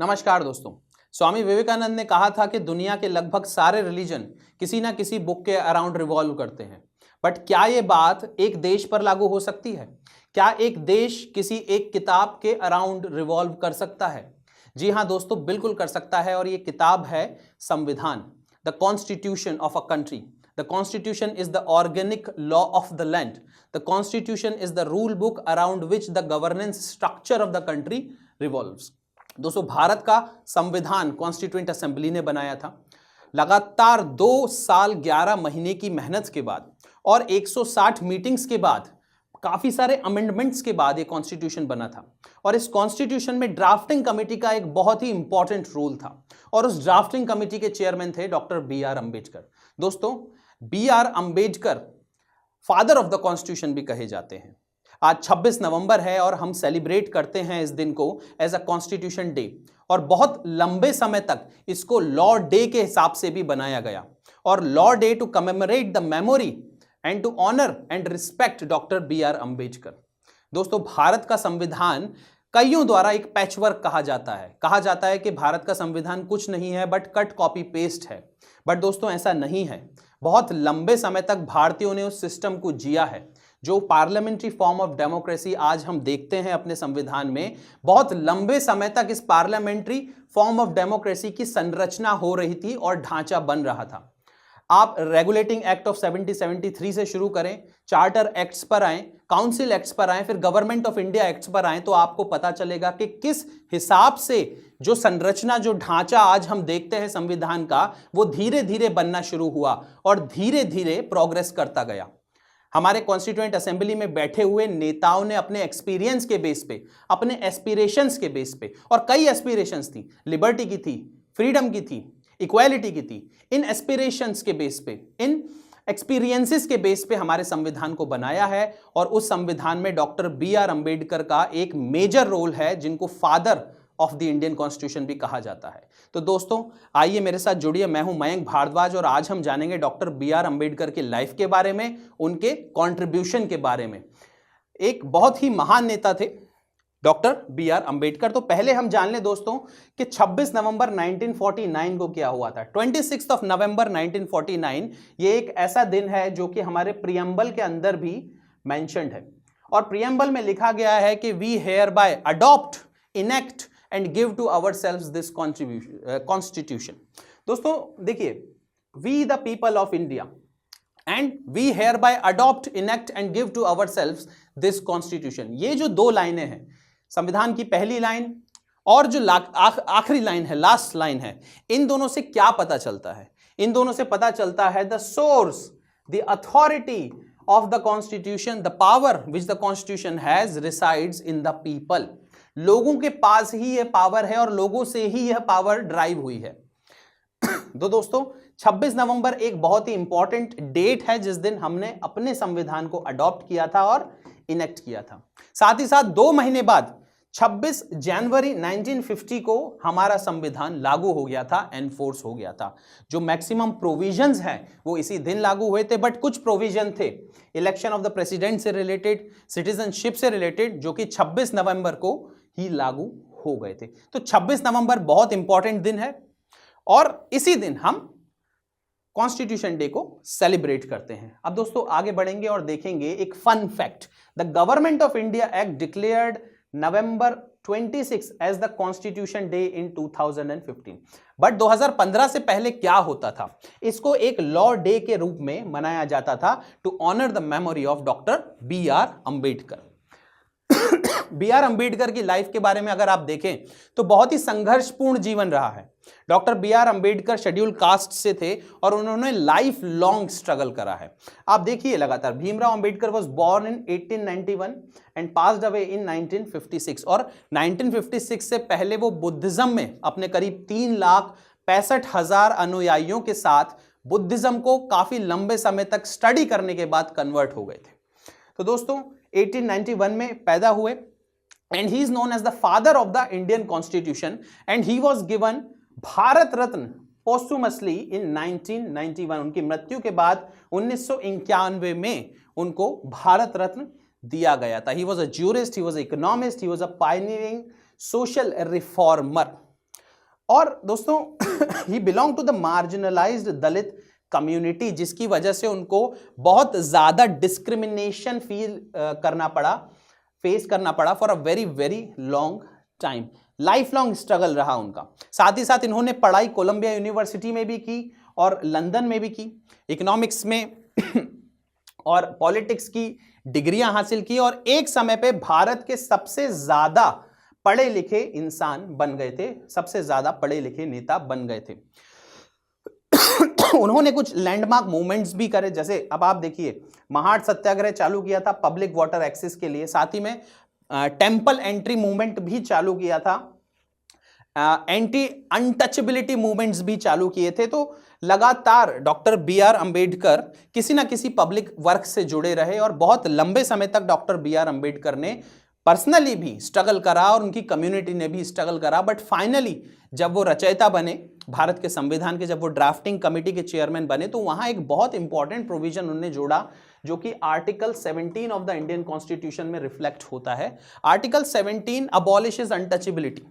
नमस्कार दोस्तों। स्वामी विवेकानंद ने कहा था कि दुनिया के लगभग सारे रिलीजन किसी ना किसी बुक के अराउंड रिवॉल्व करते हैं। बट क्या ये बात एक देश पर लागू हो सकती है? क्या एक देश किसी एक किताब के अराउंड रिवॉल्व कर सकता है? जी हाँ दोस्तों, बिल्कुल कर सकता है। और ये किताब है संविधान, the constitution of a country. The Constitution is the organic law of the land. The Constitution is the rule book around which the governance structure of the country revolves. दोस्तों, भारत का संविधान कॉन्स्टिट्यूएंट असेंबली ने बनाया था। लगातार 2 साल 11 महीने की मेहनत के बाद और 160 मीटिंग्स के बाद, काफी सारे अमेंडमेंट्स के बाद ये कॉन्स्टिट्यूशन बना था। और इस कॉन्स्टिट्यूशन में ड्राफ्टिंग कमेटी का एक बहुत ही इंपॉर्टेंट रोल था और उस ड्राफ्टिंग कमेटी के चेयरमैन थे डॉक्टर बी.आर. अंबेडकर। दोस्तों, B R. Ambedkar father of the constitution भी कहे जाते हैं। आज 26 नवंबर है और हम सेलिब्रेट करते हैं इस दिन को एज अ कॉन्स्टिट्यूशन डे। और बहुत लंबे समय तक इसको लॉ डे के हिसाब से भी बनाया गया, और law day to commemorate the memory and to honour and respect doctor B R. Ambedkar. दोस्तों, भारत का संविधान कईयों द्वारा एक पैचवर्क कहा जाता है कि भारत का संविधान कुछ नहीं है बट कट कॉपी पेस्ट है। बट दोस्तों, ऐसा नहीं है। बहुत लंबे समय तक भारतीयों ने उस सिस्टम को जिया है जो पार्लियामेंट्री फॉर्म ऑफ डेमोक्रेसी आज हम देखते हैं अपने संविधान में। बहुत लंबे समय तक इस पार्लियामेंट्री फॉर्म ऑफ डेमोक्रेसी की संरचना हो रही थी और ढांचा बन रहा था। आप रेगुलेटिंग एक्ट ऑफ 1773 से शुरू करें, चार्टर एक्ट्स पर आए, काउंसिल एक्ट्स पर आए, फिर गवर्नमेंट ऑफ इंडिया एक्ट्स पर आए, तो आपको पता चलेगा कि किस हिसाब से जो संरचना, जो ढांचा आज हम देखते हैं संविधान का, वो धीरे धीरे बनना शुरू हुआ और धीरे धीरे प्रोग्रेस करता गया। हमारे कॉन्स्टिट्यूएंट असेंबली में बैठे हुए नेताओं ने अपने एक्सपीरियंस के बेस पे, अपने एस्पिरेशंस के बेस पे, और कई एस्पिरेशंस थी, लिबर्टी की थी, फ्रीडम की थी, इक्वालिटी की थी, इन एस्पिरेशंस के बेस पे, इन एक्सपीरियंसेस के बेस पे हमारे संविधान को बनाया है। और उस संविधान में डॉक्टर बी.आर. अंबेडकर का एक मेजर रोल है, जिनको father of the Indian constitution भी कहा जाता है। तो दोस्तों, आइए मेरे साथ जुड़िए। मैं हूं मयंक भारद्वाज और आज हम जानेंगे डॉक्टर बी.आर. अंबेडकर की लाइफ के बारे में, उनके कॉन्ट्रीब्यूशन के बारे में। एक बहुत ही महान नेता थे डॉक्टर बी.आर. अंबेडकर। तो पहले हम जान लें दोस्तों कि 26 नवंबर 1949 को क्या हुआ था। 26 ऑफ नवंबर 1949 ये एक ऐसा दिन है जो कि हमारे प्रियम्बल के अंदर भी मेंशन्ड है। और प्रियम्बल में लिखा गया है कि we hereby adopt, enact and give to ourselves this constitution. दोस्तों देखिए, we the people of India and we hereby adopt, enact and give to ourselves this constitution. ये जो 2 लाइनें हैं, संविधान की पहली लाइन और जो आखिरी लाइन है, लास्ट लाइन है, इन दोनों से क्या पता चलता है? इन दोनों से पता चलता है the source, the authority of the constitution, the power which the constitution has resides in the people. लोगों के पास ही यह पावर है और लोगों से ही यह पावर ड्राइव हुई है। तो दोस्तों, 26 नवंबर एक बहुत ही इंपॉर्टेंट डेट है जिस दिन हमने अपने संविधान को अडॉप्ट किया था और इनेक्ट किया था। साथ ही साथ 2 महीने बाद 26 जनवरी 1950 को हमारा संविधान लागू हो गया था, एनफोर्स हो गया था। जो मैक्सिमम प्रोविजंस हैं वो इसी दिन लागू हुए थे, बट कुछ प्रोविजन थे इलेक्शन ऑफ द प्रेसिडेंट से रिलेटेड, सिटीजनशिप से रिलेटेड, जो कि 26 नवंबर को ही लागू हो गए थे। तो 26 नवंबर बहुत इंपॉर्टेंट दिन है और इसी दिन हम कॉन्स्टिट्यूशन डे को सेलिब्रेट करते हैं। अब दोस्तों आगे बढ़ेंगे और देखेंगे एक fun fact. The government of India act declared November 26 as the Constitution Day in 2015। But 2015 से पहले क्या होता था? इसको एक लॉ डे के रूप में मनाया जाता था to honour the memory of doctor B R. Ambedkar. B R. Ambedkar की लाइफ के बारे में अगर आप देखें तो बहुत ही संघर्षपूर्ण जीवन रहा है। Doctor B R. Ambedkar schedule caste से थे और उन्होंने लाइफ लॉन्ग स्ट्रगल करा है। आप देखिए लगातार, Bhimrao Ambedkar was born in 1891 and passed away in 1956। और 1956 से पहले वो बुद्धिज्म में अपने करीब 3,65,000 अनुयायियों के साथ बुद्धिज्म को काफी लंबे समय तक स्टडी करने के बाद कन्वर्ट हो गए थे। तो दोस्तों 1891 में पैदा हुए and he is known as the father of the Indian Constitution and he was given Bharat Ratna posthumously in 1991। उनकी मृत्यु के बाद 1991 में उनको भारत रत्न दिया गया था। He was a jurist, he was an economist, he was a pioneering social reformer। और दोस्तों ही belong to the marginalised Dalit community, जिसकी वजह से उनको बहुत ज्यादा डिस्क्रिमिनेशन फेस करना पड़ा for a very very long time. Life long struggle रहा उनका। साथ ही साथ इन्होंने पढ़ाई कोलंबिया यूनिवर्सिटी में भी की और लंदन में भी की, इकोनॉमिक्स में और पॉलिटिक्स की डिग्रियां हासिल की, और एक समय पे भारत के सबसे ज्यादा पढ़े लिखे इंसान बन गए थे, सबसे ज्यादा पढ़े लिखे नेता बन गए थे। उन्होंने कुछ लैंडमार्क मूवमेंट्स भी करे, जैसे अब आप देखिए महाड सत्याग्रह चालू किया था पब्लिक वाटर एक्सेस के लिए, साथ ही में टेंपल एंट्री मूवमेंट भी चालू किया था, एंटी अनटचेबिलिटी मूवमेंट्स भी चालू किए थे। तो लगातार डॉक्टर बी आर अंबेडकर किसी ना किसी पब्लिक वर्क से जुड़े रहे और बहुत लंबे समय तक डॉक्टर बी आर अंबेडकर ने पर्सनली भी स्ट्रगल करा और उनकी कम्युनिटी ने भी स्ट्रगल करा। बट फाइनली जब वो रचयिता बने भारत के संविधान के, जब वो ड्राफ्टिंग कमेटी के चेयरमैन बने, तो वहां एक बहुत इंपॉर्टेंट प्रोविजन उन्होंने जोड़ा जो कि article 17 of the Indian constitution में रिफ्लेक्ट होता है। Article 17 अबॉलिशेस untouchability.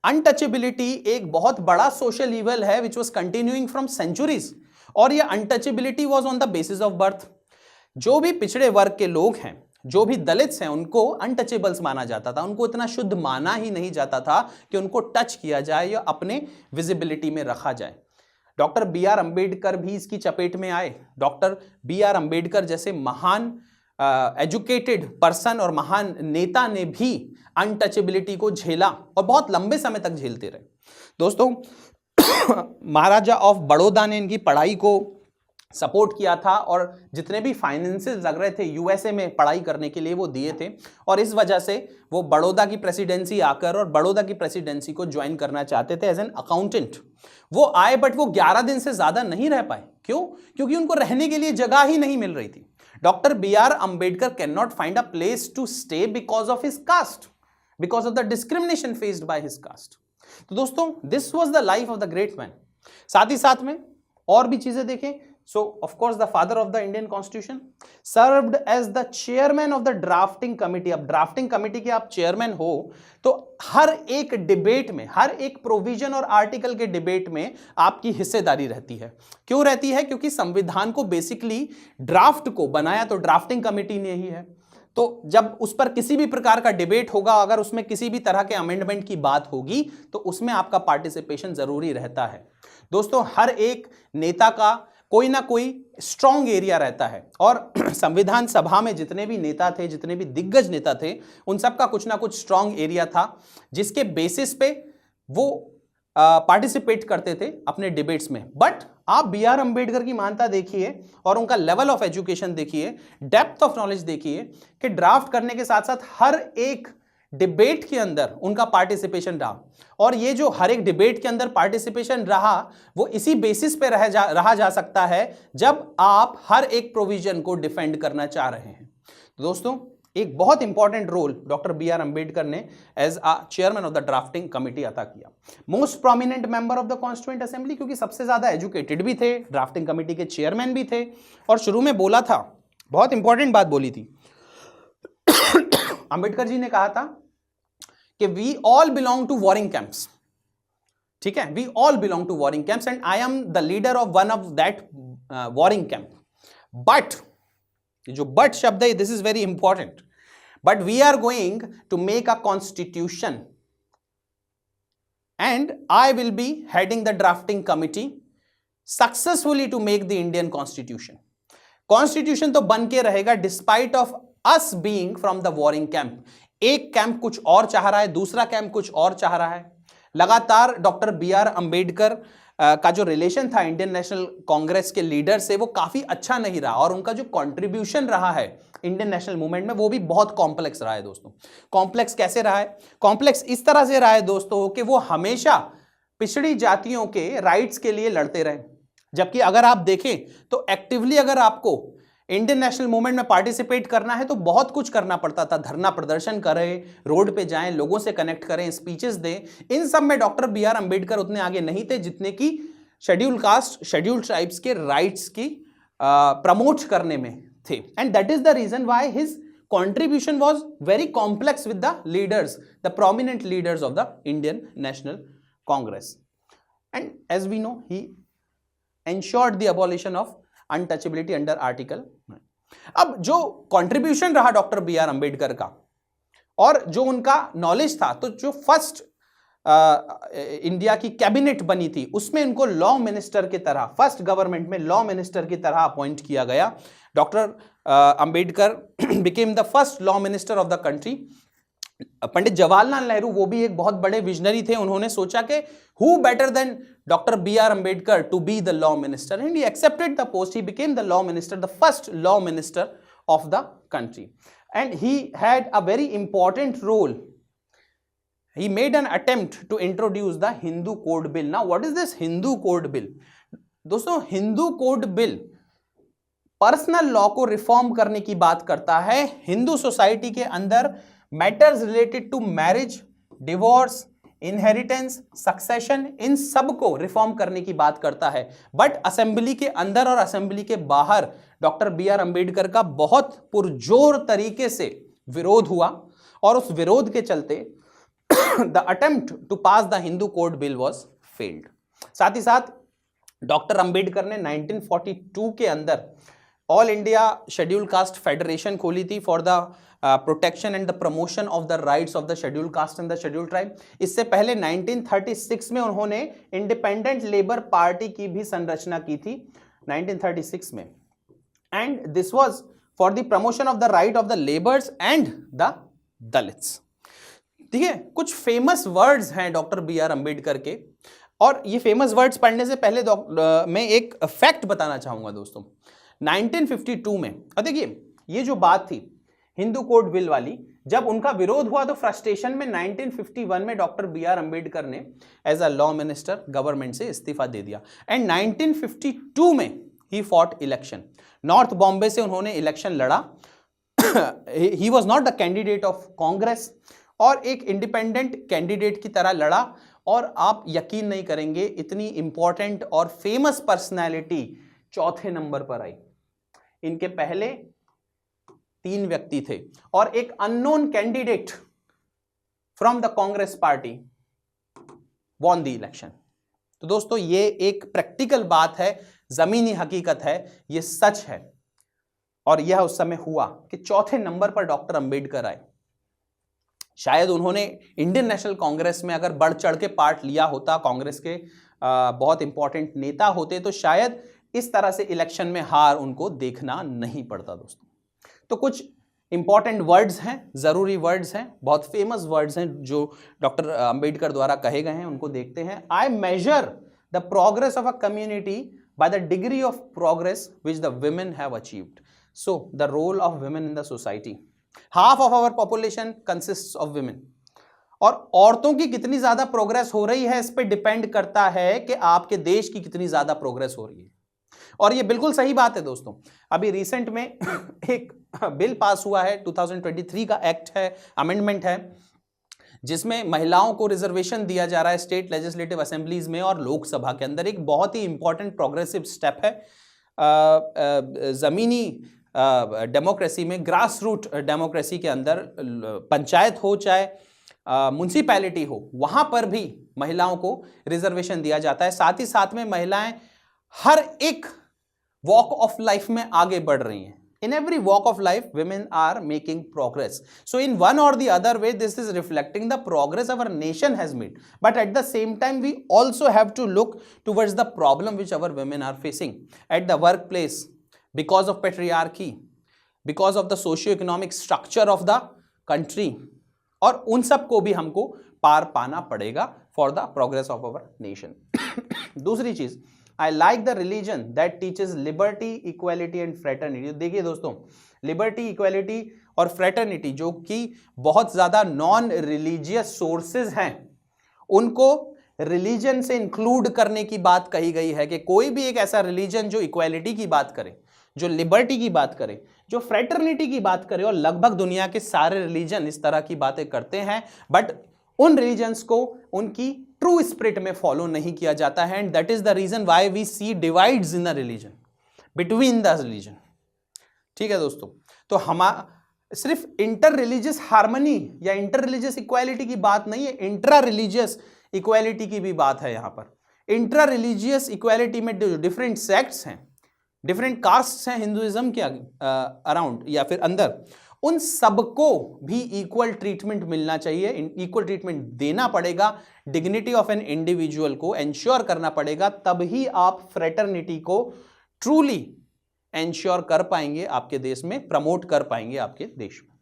अनटचेबिलिटी एक बहुत बड़ा सोशल इवल है which was continuing from centuries, और ये untouchability was on the basis of birth. जो भी पिछड़े वर्ग के लोग हैं, जो भी दलित्स हैं, उनको अनटचेबल्स माना जाता था, उनको इतना शुद्ध माना ही नहीं जाता था कि उनको टच किया जाए या अपने विजिबिलिटी में रखा जाए। डॉक्टर बी आर अंबेडकर भी इसकी चपेट में आए। डॉक्टर बी आर अंबेडकर जैसे महान एजुकेटेड पर्सन और महान नेता ने भी अनटचेबिलिटी को झेला और बहुत लंबे समय तक झेलते रहे। दोस्तों महाराजा ऑफ बड़ौदा ने इनकी पढ़ाई को सपोर्ट किया था और जितने भी फाइनेंसेस लग रहे थे यूएसए में पढ़ाई करने के लिए वो दिए थे, और इस वजह से वो बड़ौदा की प्रेसिडेंसी आकर और बड़ौदा की प्रेसिडेंसी को ज्वाइन करना चाहते थे एज एन अकाउंटेंट। वो आए बट वो 11 दिन से ज्यादा नहीं रह पाए। क्यों? क्योंकि उनको रहने के लिए जगह ही नहीं मिल रही थी। Doctor B R Ambedkar can not find a place to stay because of his caste, because of the discrimination faced by his caste. तो दोस्तों this was the life of the great man. साथ ही साथ में और भी चीजें देखें। So, of course, the father of the Indian Constitution served as the chairman of the drafting committee. अब drafting committee के आप चेयरमैन हो तो हर एक डिबेट में, हर एक प्रोविजन और आर्टिकल के डिबेट में आपकी हिस्सेदारी रहती है। क्यों रहती है? क्योंकि संविधान को बेसिकली ड्राफ्ट को बनाया तो ड्राफ्टिंग कमिटी ने ही है। तो जब उस पर किसी भी प्रकार का डिबेट होगा, अगर उसमें किसी भी तरह के अमेंडमेंट की बात होगी तो उसमें आपका पार्टिसिपेशन जरूरी रहता है। दोस्तों हर एक नेता का कोई ना कोई स्ट्रॉन्ग एरिया रहता है, और संविधान सभा में जितने भी नेता थे, जितने भी दिग्गज नेता थे, उन सबका कुछ ना कुछ स्ट्रॉन्ग एरिया था जिसके बेसिस पे वो पार्टिसिपेट करते थे अपने डिबेट्स में। बट आप बी आर अंबेडकर की मानता देखिए और उनका लेवल ऑफ एजुकेशन देखिए, डेप्थ ऑफ नॉलेज देखिए कि ड्राफ्ट करने के साथ साथ हर एक डिबेट के अंदर उनका पार्टिसिपेशन रहा। और ये जो हर एक डिबेट के अंदर पार्टिसिपेशन रहा वो इसी बेसिस पे रहा जा सकता है जब आप हर एक प्रोविजन को डिफेंड करना चाह रहे हैं। तो दोस्तों एक बहुत important role doctor B R Ambedkar ने as a chairman of the drafting committee अदा किया। Most prominent member of the constituent assembly, क्योंकि सबसे ज्यादा एजुकेटेड भी थे, ड्राफ्टिंग कमिटी के चेयरमैन भी थे, और शुरू में बोला था, बहुत इंपॉर्टेंट बात बोली थी अंबेडकर जी ने कहा था कि we all belong to warring camps. ठीक है, we all belong to warring camps and I am the leader of one of that warring camp. But जो बट शब्द है, this is very important, but we are going to make a constitution and I will be heading the drafting committee successfully to make the Indian constitution. Constitution तो बन के रहेगा despite of us being from the warring camp. एक camp कुछ और चाह रहा है, दूसरा कैंप कुछ और चाह रहा है। लगातार डॉक्टर बी आर अंबेडकर का जो रिलेशन था इंडियन नेशनल कांग्रेस के लीडर से वो काफी अच्छा नहीं रहा, और उनका जो कंट्रीब्यूशन रहा है इंडियन नेशनल मूवमेंट में वो भी बहुत कॉम्प्लेक्स रहा है। दोस्तों कॉम्प्लेक्स कैसे रहा है? कॉम्प्लेक्स इस तरह से रहा है दोस्तों कि वो हमेशा पिछड़ी जातियों के राइट्स के लिए लड़ते रहे, जबकि अगर आप देखें तो एक्टिवली अगर आपको इंडियन नेशनल मूवमेंट में पार्टिसिपेट करना है तो बहुत कुछ करना पड़ता था। धरना प्रदर्शन करें, रोड पे जाएं, लोगों से कनेक्ट करें, स्पीचेस दें। इन सब में डॉक्टर बी आर अंबेडकर उतने आगे नहीं थे जितने की शेड्यूल कास्ट, शेड्यूल ट्राइब्स के राइट्स की प्रमोट करने में थे। And that is the reason why his contribution was very complex with the leaders, the prominent leaders of the Indian National Congress. and as we know he ensured the abolition of untouchability under article. अब जो contribution रहा doctor B R Ambedkar का और जो उनका knowledge था, तो जो फर्स्ट इंडिया की कैबिनेट बनी थी उसमें उनको लॉ मिनिस्टर की तरह, फर्स्ट गवर्नमेंट में लॉ मिनिस्टर की तरह अपॉइंट किया गया। Doctor Ambedkar became the first law minister of the country. Pandit Jawaharlal Nehru वो भी एक बहुत बड़े विजनरी थे, उन्होंने सोचा कि who better than doctor B R Ambedkar to be the law minister, and he accepted the post, he became the law minister, the first law minister of the country, and he had a very important role. He made an attempt to introduce the Hindu Code Bill. Now, what is this Hindu Code Bill? दोस्तों, Hindu code bill personal law को reform करने की बात करता है। Hindu society के अंदर matters related to marriage, divorce, inheritance, succession, इन सब को रिफॉर्म करने की बात करता है। बट असेंबली के अंदर और असेंबली के बाहर डॉक्टर बी आर अंबेडकर का बहुत पुरजोर तरीके से विरोध हुआ और उस विरोध के चलते the attempt to pass the Hindu Code Bill was failed। साथ ही साथ डॉक्टर अंबेडकर ने 1942 के अंदर all India schedule caste federation खोली थी for the protection and the promotion of the rights of the schedule caste and the schedule tribe. इससे पहले 1936 में उन्होंने इंडिपेंडेंट लेबर पार्टी की भी संरचना की थी 1936 में, and this was for the promotion of the right of the labours and the Dalits. ठीक है, कुछ फेमस वर्ड्स हैं डॉक्टर बी आर अंबेडकर के, और ये फेमस वर्ड्स पढ़ने से पहले मैं एक फैक्ट बताना चाहूंगा दोस्तों। 1952 में, और देखिए ये जो बात थी हिंदू कोड बिल वाली, जब उनका विरोध हुआ तो फ्रस्ट्रेशन में 1951 में डॉक्टर बी आर अंबेडकर ने as a law minister government से इस्तीफा दे दिया, एंड 1952 में ही फॉट इलेक्शन। नॉर्थ बॉम्बे से उन्होंने इलेक्शन लड़ा। He was not the candidate of Congress, और एक इंडिपेंडेंट कैंडिडेट की तरह लड़ा, और आप यकीन नहीं करेंगे इतनी इंपॉर्टेंट और फेमस पर्सनैलिटी चौथे नंबर पर आई। इनके पहले 3 व्यक्ति थे और एक unknown candidate from the Congress party won the election. तो दोस्तों ये एक प्रैक्टिकल बात है, जमीनी हकीकत है, ये सच है, और यह उस समय हुआ कि चौथे नंबर पर डॉक्टर अंबेडकर आए। शायद उन्होंने इंडियन नेशनल कांग्रेस में अगर बढ़ चढ़ के पार्ट लिया होता, कांग्रेस के बहुत इंपॉर्टेंट नेता होते, तो शायद इस तरह से इलेक्शन में हार उनको देखना नहीं पड़ता दोस्तों। तो कुछ इंपॉर्टेंट वर्ड्स हैं, जरूरी वर्ड्स हैं, बहुत फेमस वर्ड्स हैं जो डॉक्टर अंबेडकर द्वारा कहे गए हैं, उनको देखते हैं। I measure the progress of a community by the degree of progress which the women have achieved. So the role of women in the society. Half of our population consists of women, और औरतों की कितनी ज्यादा progress हो रही है इस पे डिपेंड करता है कि आपके देश की कितनी ज्यादा प्रोग्रेस हो रही है। और ये बिल्कुल सही बात है दोस्तों। अभी रिसेंट में एक बिल पास हुआ है, 2023 का एक्ट है, अमेंडमेंट है, जिसमें महिलाओं को रिजर्वेशन दिया जा रहा है स्टेट लेजिस्लेटिव असेंबलीज में और लोकसभा के अंदर। एक बहुत ही इंपॉर्टेंट प्रोग्रेसिव स्टेप है। जमीनी डेमोक्रेसी में, ग्रास रूट डेमोक्रेसी के अंदर, पंचायत हो चाहे म्युनिसिपैलिटी हो, वहां पर भी महिलाओं को रिजर्वेशन दिया जाता है। साथ ही साथ में महिलाएं हर एक वॉक ऑफ लाइफ में आगे बढ़ रही हैं। In every walk of life women are making progress. So in one or the other way this is reflecting the progress our nation has made, but at the same time we also have to look towards the problem which our women are facing at the workplace because of patriarchy, because of the socio-economic structure of the country, और उन सब को भी हमको पार पाना पड़ेगा for the progress of our nation. दूसरी चीज, I like the religion that teaches liberty, equality and fraternity. देखिए दोस्तों, लिबर्टी, इक्वालिटी और फ्रेटर्निटी जो कि बहुत ज्यादा नॉन रिलीजियस सोर्सेज हैं, उनको रिलीजन से इंक्लूड करने की बात कही गई है कि कोई भी एक ऐसा रिलीजन जो इक्वालिटी की बात करे, जो लिबर्टी की बात करे, जो फ्रेटर्निटी की बात करे, और लगभग दुनिया के सारे रिलीजन इस तरह की बातें करते हैं, बट उन रिलीजन्स को उनकी ट्रू स्पिरिट में फॉलो नहीं किया जाता है, and that is the reason why we see divides in the religion, between the religion. ठीक है दोस्तों, तो हम सिर्फ इंटर रिलीजियस हार्मनी या इंटर रिलीजियस इक्वालिटी की बात नहीं है, इंट्रा रिलीजियस इक्वालिटी की भी बात है। यहां पर इंट्रा रिलीजियस इक्वालिटी में जो डिफरेंट सेक्ट्स हैं, डिफरेंट कास्ट्स हैं हिंदुइज्म के अराउंड या फिर अंदर, उन सबको भी इक्वल ट्रीटमेंट मिलना चाहिए, इक्वल ट्रीटमेंट देना पड़ेगा, डिग्निटी ऑफ एन इंडिविजुअल को एंश्योर करना पड़ेगा, तभी आप फ्रेटर्निटी को ट्रूली एंश्योर कर पाएंगे, आपके देश में प्रमोट कर पाएंगे आपके देश में।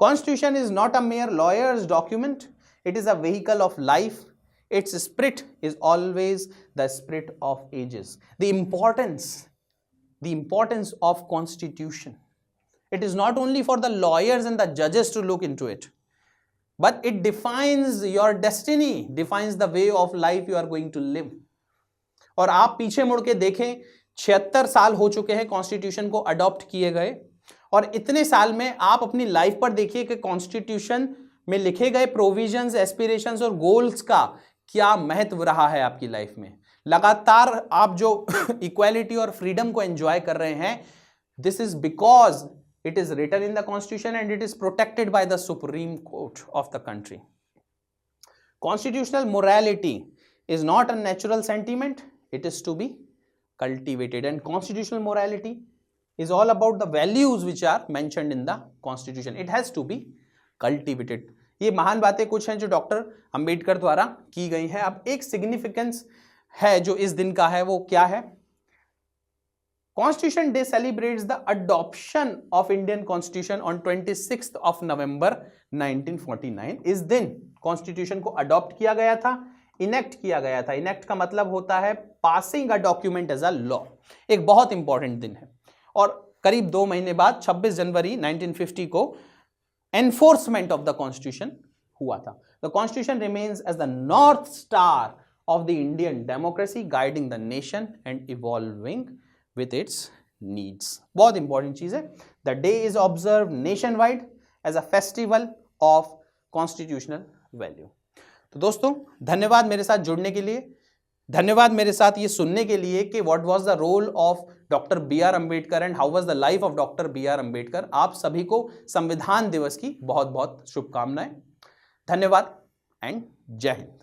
Constitution is not a mere lawyers document, it is a vehicle of life, its spirit is always the spirit of ages. The importance of constitution, it is not only for the lawyers and the judges to look into it, but it defines your destiny, defines the way of life you are going to live. और आप पीछे मुड़ के देखें, 76 साल हो चुके हैं कॉन्स्टिट्यूशन को अडॉप्ट किए गए, और इतने साल में आप अपनी लाइफ पर देखिए कि कॉन्स्टिट्यूशन में लिखे गए प्रोविजंस, एस्पिरेशंस और गोल्स का क्या महत्व रहा है आपकी लाइफ में। लगातार आप जो इक्वालिटी और फ्रीडम को एंजॉय कर रहे हैं, this is because it is written in the constitution and it is protected by the supreme court of the country. Constitutional morality is not a natural sentiment, it is to be cultivated, and constitutional morality is all about the values which are mentioned in the constitution, it has to be cultivated। ये महान बातें कुछ हैं जो doctor Ambedkar द्वारा की गई हैं। अब एक सिग्निफिकेंस है जो इस दिन का है, वो क्या है? Constitution day celebrates the adoption of Indian constitution on 26 of November 1949। इस दिन कॉन्स्टिट्यूशन को अडॉप्ट किया गया था, इनेक्ट किया गया था। इनेक्ट का मतलब होता है passing a document as a law. एक बहुत इंपॉर्टेंट दिन है, और करीब 2 महीने बाद 26 जनवरी 1950 को एनफोर्समेंट ऑफ द कॉन्स्टिट्यूशन हुआ था। The constitution remains as the north star of the Indian democracy, guiding the nation and evolving with its needs. बहुत इंपॉर्टेंट चीज है। The day is observe nationwide as a festival of constitutional value. तो दोस्तों, धन्यवाद मेरे साथ जुड़ने के लिए, धन्यवाद मेरे साथ ये सुनने के लिए कि what was the role of doctor B R Ambedkar and how was the life of doctor B R Ambedkar. आप सभी को संविधान दिवस की बहुत बहुत शुभकामनाएं। धन्यवाद एंड जय हिंद।